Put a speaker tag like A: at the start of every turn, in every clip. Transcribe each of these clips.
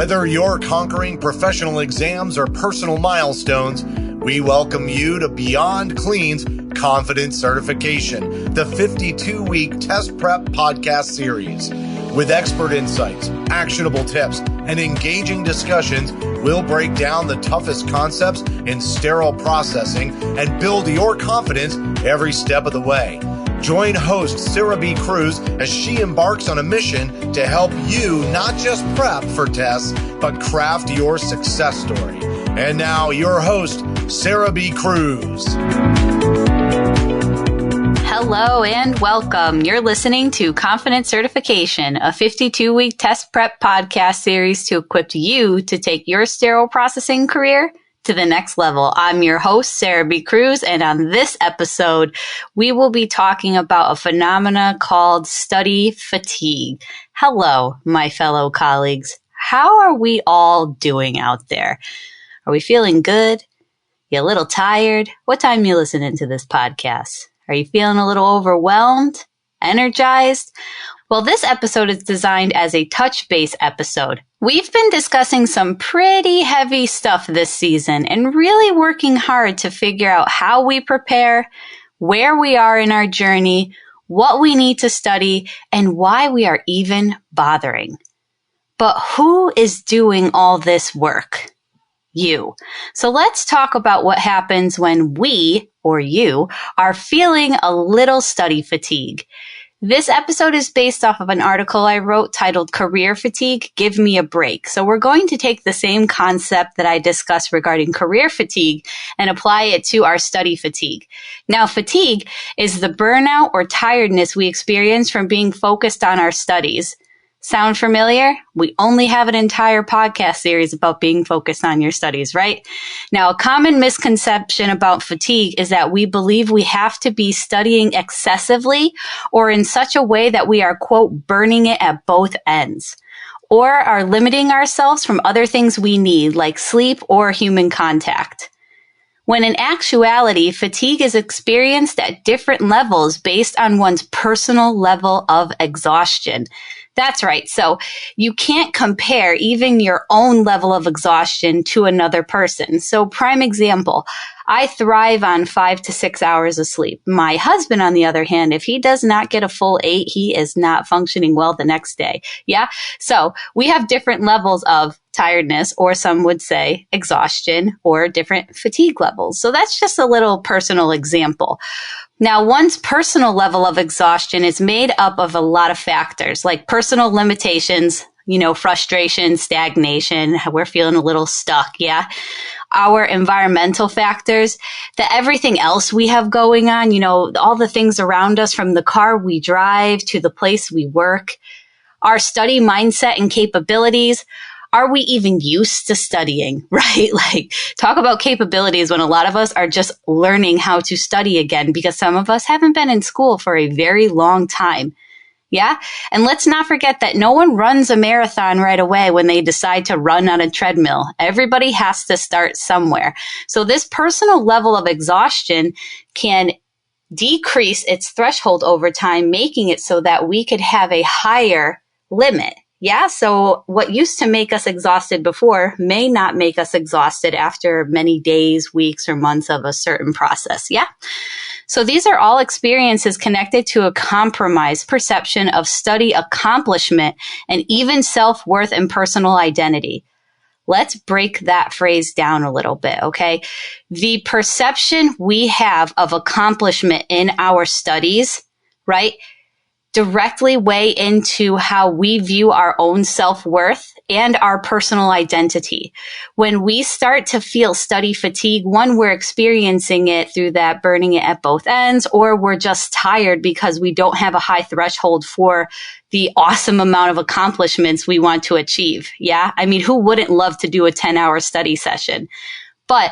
A: Whether you're conquering professional exams or personal milestones, we welcome you to Beyond Clean's Confidence Certification, the 52-week test prep podcast series. With expert insights, actionable tips, and engaging discussions, we'll break down the toughest concepts in sterile processing and build your confidence every step of the way. Join host Sarah B. Cruz as she embarks on a mission to help you not just prep for tests, but craft your success story. And now your host, Sarah B. Cruz.
B: Hello and welcome. You're listening to Confidence Certification, a 52-week test prep podcast series to equip you to take your sterile processing career to the next level. I'm your host, Sarah B. Cruz, and on this episode, we will be talking about a phenomena called study fatigue. Hello, my fellow colleagues. How are we all doing out there? Are we feeling good? You a little tired? What time you listening to this podcast? Are you feeling a little overwhelmed? Energized? Well, this episode is designed as a touch base episode. We've been discussing some pretty heavy stuff this season and really working hard to figure out how we prepare, where we are in our journey, what we need to study, and why we are even bothering. But who is doing all this work? You. So let's talk about what happens when we, or you, are feeling a little study fatigue. This episode is based off of an article I wrote titled Career Fatigue, Give Me a Break. So we're going to take the same concept that I discussed regarding career fatigue and apply it to our study fatigue. Now, fatigue is the burnout or tiredness we experience from being focused on our studies. Sound familiar? We only have an entire podcast series about being focused on your studies, right? Now, a common misconception about fatigue is that we believe we have to be studying excessively or in such a way that we are, quote, burning it at both ends, or are limiting ourselves from other things we need, like sleep or human contact. When in actuality, fatigue is experienced at different levels based on one's personal level of exhaustion. That's right. So you can't compare even your own level of exhaustion to another person. So prime example, I thrive on 5 to 6 hours of sleep. My husband, on the other hand, if he does not get a full 8, he is not functioning well the next day. Yeah. So we have different levels of tiredness, or some would say exhaustion, or different fatigue levels. So that's just a little personal example. Now, one's personal level of exhaustion is made up of a lot of factors, like personal limitations, frustration, stagnation, we're feeling a little stuck, yeah? Our environmental factors, everything else we have going on, all the things around us, from the car we drive to the place we work, our study mindset and capabilities. Are we even used to studying, right? Like, talk about capabilities when a lot of us are just learning how to study again, because some of us haven't been in school for a very long time. Yeah. And let's not forget that no one runs a marathon right away when they decide to run on a treadmill. Everybody has to start somewhere. So this personal level of exhaustion can decrease its threshold over time, making it so that we could have a higher limit. Yeah. So what used to make us exhausted before may not make us exhausted after many days, weeks, or months of a certain process. Yeah. So these are all experiences connected to a compromised perception of study accomplishment and even self-worth and personal identity. Let's break that phrase down a little bit, okay? The perception we have of accomplishment in our studies, right, directly weigh into how we view our own self-worth and our personal identity. When we start to feel study fatigue, one, we're experiencing it through that burning it at both ends, or we're just tired because we don't have a high threshold for the awesome amount of accomplishments we want to achieve. Yeah. I mean, who wouldn't love to do a 10-hour study session? But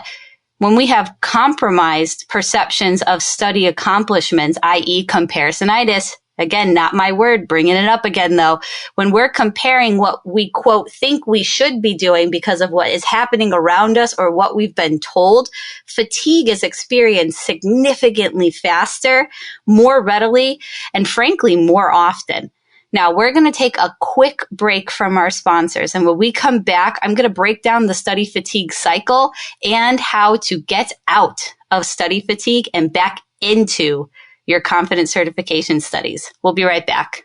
B: when we have compromised perceptions of study accomplishments, i.e. comparisonitis, again, not my word, bringing it up again though, when we're comparing what we, quote, think we should be doing because of what is happening around us or what we've been told, fatigue is experienced significantly faster, more readily, and frankly, more often. Now, we're going to take a quick break from our sponsors. And when we come back, I'm going to break down the study fatigue cycle and how to get out of study fatigue and back into your confidence certification studies. We'll be right back.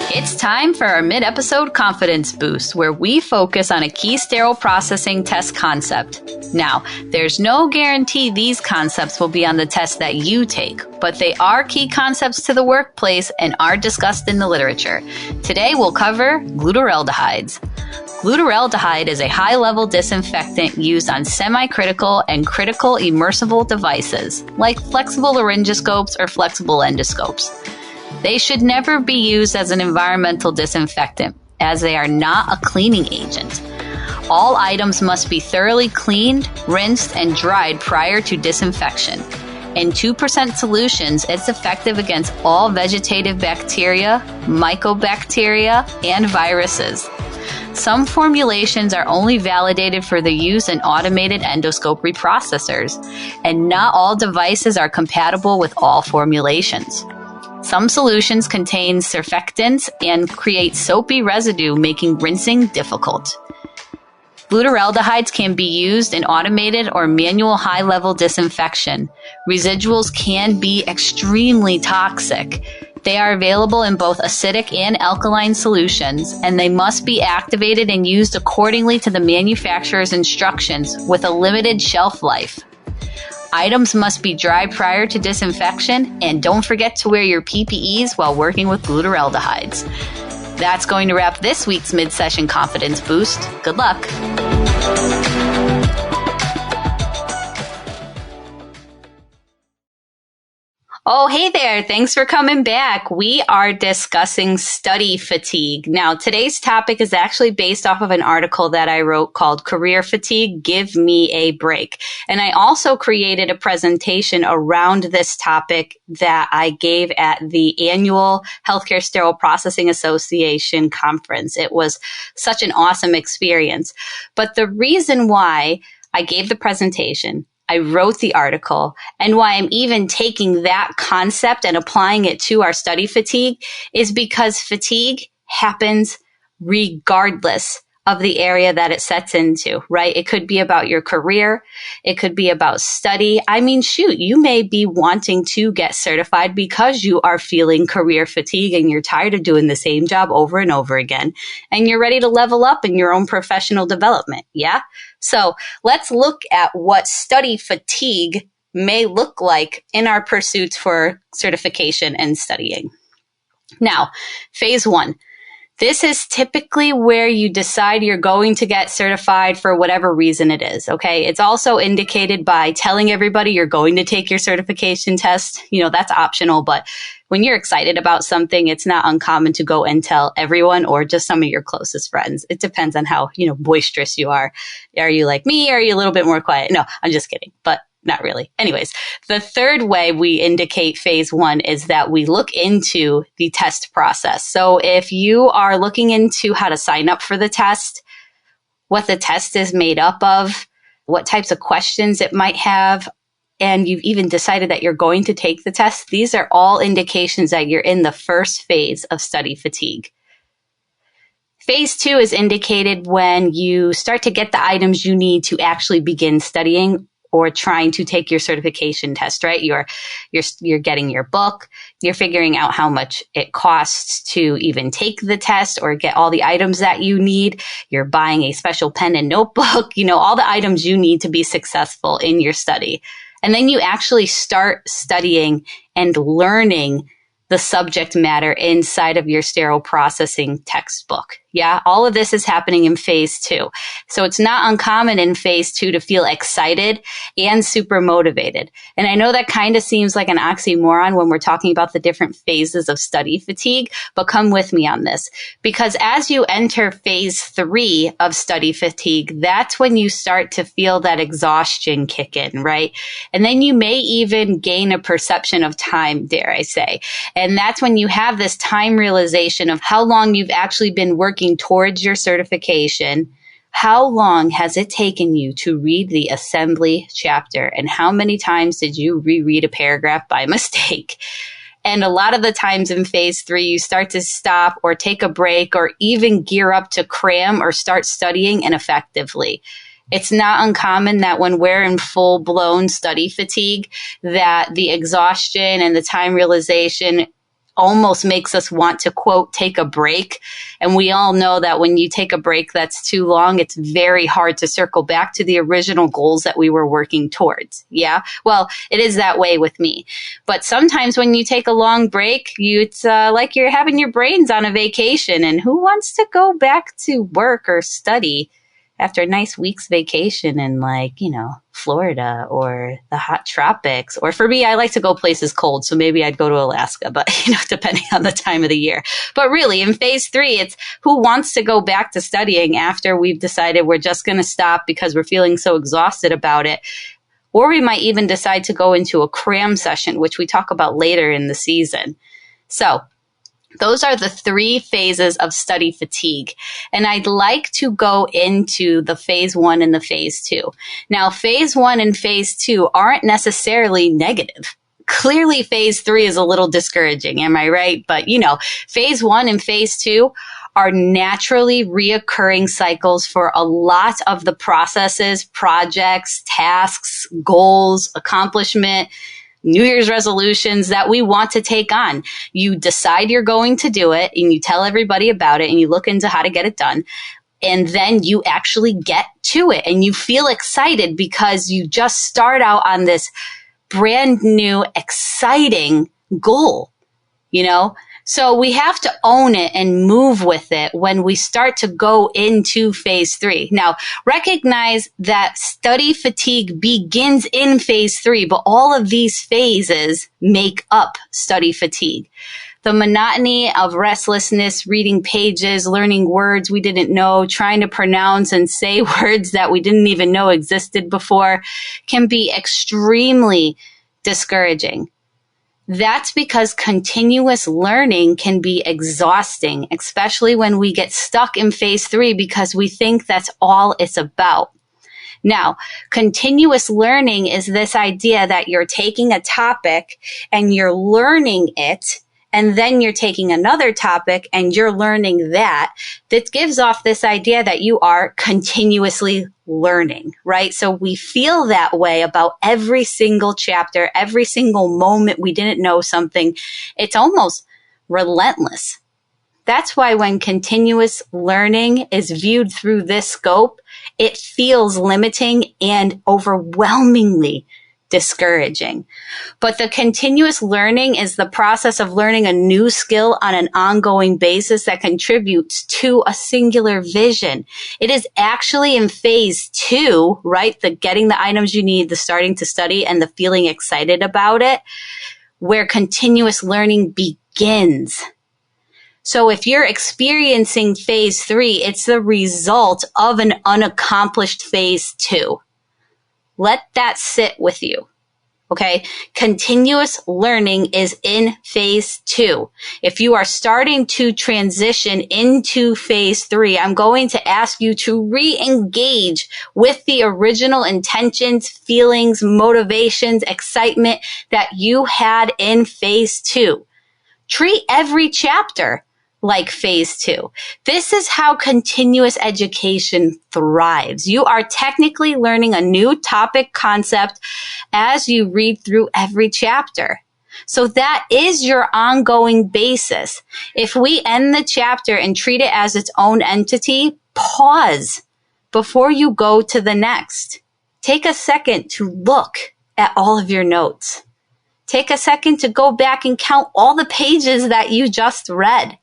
B: It's time for our mid-episode confidence boost, where we focus on a key sterile processing test concept. Now, there's no guarantee these concepts will be on the test that you take, but they are key concepts to the workplace and are discussed in the literature. Today, we'll cover glutaraldehydes. Glutaraldehyde is a high-level disinfectant used on semi-critical and critical immersible devices, like flexible laryngoscopes or flexible endoscopes. They should never be used as an environmental disinfectant, as they are not a cleaning agent. All items must be thoroughly cleaned, rinsed, and dried prior to disinfection. In 2% solutions, it's effective against all vegetative bacteria, mycobacteria, and viruses. Some formulations are only validated for the use in automated endoscope reprocessors, and not all devices are compatible with all formulations. Some solutions contain surfactants and create soapy residue, making rinsing difficult. Glutaraldehydes can be used in automated or manual high-level disinfection. Residuals can be extremely toxic. They are available in both acidic and alkaline solutions, and they must be activated and used accordingly to the manufacturer's instructions with a limited shelf life. Items must be dried prior to disinfection, and don't forget to wear your PPEs while working with glutaraldehydes. That's going to wrap this week's mid-session confidence boost. Good luck. Oh, hey there. Thanks for coming back. We are discussing study fatigue. Now, today's topic is actually based off of an article that I wrote called Career Fatigue, Give Me a Break. And I also created a presentation around this topic that I gave at the annual Healthcare Sterile Processing Association conference. It was such an awesome experience. But the reason why I gave the presentation, I wrote the article, and why I'm even taking that concept and applying it to our study fatigue is because fatigue happens regardless of the area that it sets into, right? It could be about your career. It could be about study. I mean, shoot, you may be wanting to get certified because you are feeling career fatigue and you're tired of doing the same job over and over again, and you're ready to level up in your own professional development. Yeah. So let's look at what study fatigue may look like in our pursuits for certification and studying. Now, phase 1. This is typically where you decide you're going to get certified for whatever reason it is, okay? It's also indicated by telling everybody you're going to take your certification test. You know, that's optional, but when you're excited about something, it's not uncommon to go and tell everyone or just some of your closest friends. It depends on how, boisterous you are. Are you like me? Or are you a little bit more quiet? No, I'm just kidding, but not really. Anyways, the third way we indicate phase 1 is that we look into the test process. So if you are looking into how to sign up for the test, what the test is made up of, what types of questions it might have, and you've even decided that you're going to take the test, these are all indications that you're in the first phase of study fatigue. Phase 2 is indicated when you start to get the items you need to actually begin studying or trying to take your certification test, right? You're getting your book, you're figuring out how much it costs to even take the test or get all the items that you need. You're buying a special pen and notebook, all the items you need to be successful in your study. And then you actually start studying and learning the subject matter inside of your sterile processing textbook. Yeah, all of this is happening in phase 2. So it's not uncommon in phase 2 to feel excited and super motivated. And I know that kind of seems like an oxymoron when we're talking about the different phases of study fatigue, but come with me on this. Because as you enter phase 3 of study fatigue, that's when you start to feel that exhaustion kick in, right? And then you may even gain a perception of time, dare I say. And that's when you have this time realization of how long you've actually been working towards your certification, How long has it taken you to read the assembly chapter? And how many times did you reread a paragraph by mistake? And a lot of the times in phase 3, you start to stop or take a break or even gear up to cram or start studying ineffectively. It's not uncommon that when we're in full-blown study fatigue, that the exhaustion and the time realization almost makes us want to, quote, take a break. And we all know that when you take a break that's too long, it's very hard to circle back to the original goals that we were working towards. Yeah, well, it is that way with me. But sometimes when you take a long break, it's like you're having your brains on a vacation. And who wants to go back to work or study after a nice week's vacation in, like, Florida or the hot tropics? Or for me, I like to go places cold, so maybe I'd go to Alaska, but depending on the time of the year. But really, in phase 3, it's who wants to go back to studying after we've decided we're just going to stop because we're feeling so exhausted about it. Or we might even decide to go into a cram session, which we talk about later in the season. So those are the 3 phases of study fatigue. And I'd like to go into the phase 1 and the phase 2. Now, phase 1 and phase 2 aren't necessarily negative. Clearly, phase 3 is a little discouraging. Am I right? But, phase 1 and phase 2 are naturally reoccurring cycles for a lot of the processes, projects, tasks, goals, accomplishment, New Year's resolutions that we want to take on. You decide you're going to do it and you tell everybody about it and you look into how to get it done. And then you actually get to it and you feel excited because you just start out on this brand new, exciting goal, So we have to own it and move with it when we start to go into phase 3. Now, recognize that study fatigue begins in phase 3, but all of these phases make up study fatigue. The monotony of restlessness, reading pages, learning words we didn't know, trying to pronounce and say words that we didn't even know existed before can be extremely discouraging. That's because continuous learning can be exhausting, especially when we get stuck in phase 3 because we think that's all it's about. Now, continuous learning is this idea that you're taking a topic and you're learning it, and then you're taking another topic and you're learning that. That gives off this idea that you are continuously learning, right? So we feel that way about every single chapter, every single moment we didn't know something. It's almost relentless. That's why when continuous learning is viewed through this scope, it feels limiting and overwhelmingly discouraging. But the continuous learning is the process of learning a new skill on an ongoing basis that contributes to a singular vision. It is actually in phase 2, right? The getting the items you need, the starting to study, and the feeling excited about it, where continuous learning begins. So if you're experiencing phase 3, it's the result of an unaccomplished phase 2. Let that sit with you. Okay. Continuous learning is in phase 2. If you are starting to transition into phase 3, I'm going to ask you to re-engage with the original intentions, feelings, motivations, excitement that you had in phase 2. Treat every chapter like phase 2. This is how continuous education thrives. You are technically learning a new topic concept as you read through every chapter. So that is your ongoing basis. If we end the chapter and treat it as its own entity, pause before you go to the next. Take a second to look at all of your notes. Take a second to go back and count all the pages that you just read.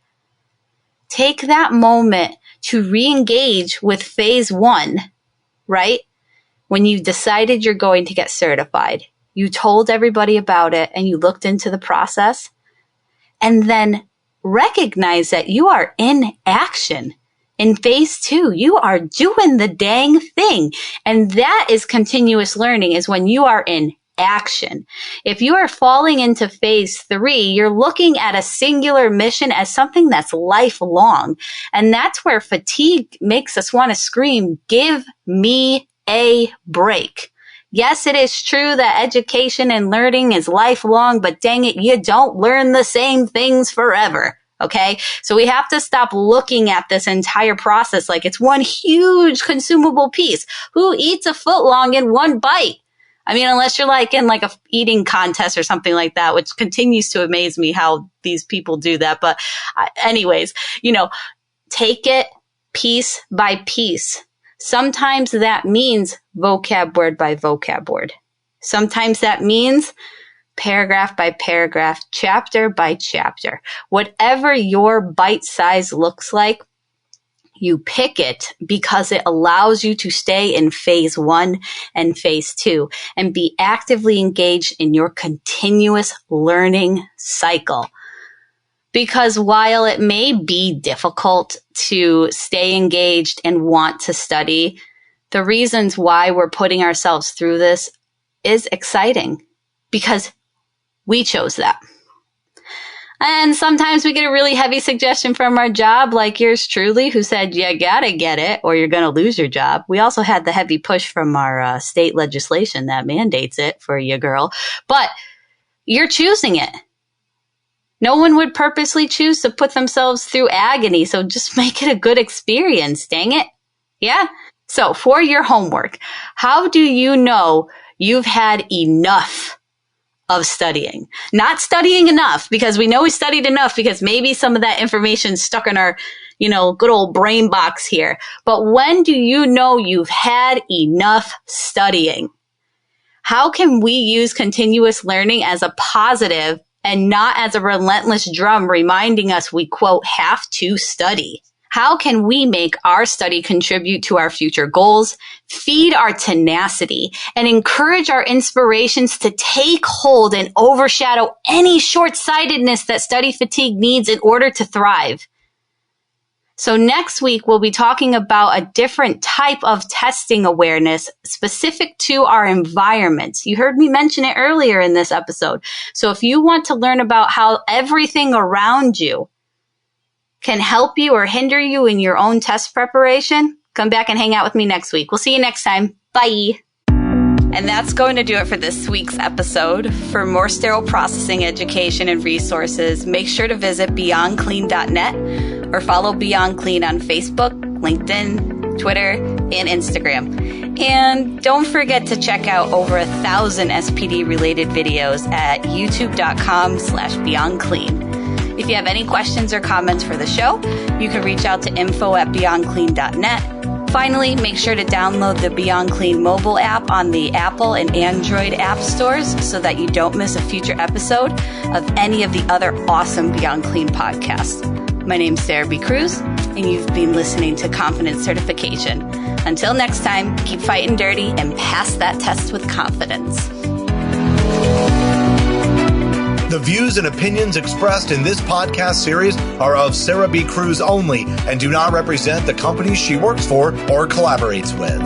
B: Take that moment to re-engage with phase 1, right? When you decided you're going to get certified, you told everybody about it and you looked into the process, and then recognize that you are in action. In phase 2, you are doing the dang thing. And that is continuous learning, is when you are in action. If you are falling into phase 3, you're looking at a singular mission as something that's lifelong. And that's where fatigue makes us want to scream, give me a break. Yes, it is true that education and learning is lifelong, but dang it, you don't learn the same things forever. Okay. So we have to stop looking at this entire process like it's one huge consumable piece. Who eats a foot long in one bite? I mean, unless you're like in like a eating contest or something like that, which continues to amaze me how these people do that. But anyways, take it piece by piece. Sometimes that means vocab word by vocab word. Sometimes that means paragraph by paragraph, chapter by chapter. Whatever your bite size looks like, you pick it because it allows you to stay in phase 1 and phase 2 and be actively engaged in your continuous learning cycle. Because while it may be difficult to stay engaged and want to study, the reasons why we're putting ourselves through this is exciting because we chose that. And sometimes we get a really heavy suggestion from our job, like yours truly, who said, you gotta get it or you're gonna lose your job. We also had the heavy push from our state legislation that mandates it for you, girl. But you're choosing it. No one would purposely choose to put themselves through agony, so just make it a good experience, dang it. Yeah? So for your homework, how do you know you've had enough of studying? Not studying enough, because we know we studied enough because maybe some of that information stuck in our, good old brain box here. But when do you know you've had enough studying? How can we use continuous learning as a positive and not as a relentless drum reminding us we, quote, have to study? How can we make our study contribute to our future goals, feed our tenacity, and encourage our inspirations to take hold and overshadow any short-sightedness that study fatigue needs in order to thrive? So next week, we'll be talking about a different type of testing awareness specific to our environments. You heard me mention it earlier in this episode. So if you want to learn about how everything around you can help you or hinder you in your own test preparation, come back and hang out with me next week. We'll see you next time. Bye. And that's going to do it for this week's episode. For more sterile processing education and resources, make sure to visit beyondclean.net or follow Beyond Clean on Facebook, LinkedIn, Twitter, and Instagram. And don't forget to check out over 1,000 SPD-related videos at youtube.com/beyondclean. If you have any questions or comments for the show, you can reach out to info@beyondclean.net. Finally, make sure to download the Beyond Clean mobile app on the Apple and Android app stores so that you don't miss a future episode of any of the other awesome Beyond Clean podcasts. My name's Sarah B. Cruz, and you've been listening to Confidence Certification. Until next time, keep fighting dirty and pass that test with confidence.
A: The views and opinions expressed in this podcast series are of Sarah B. Cruz only and do not represent the companies she works for or collaborates with.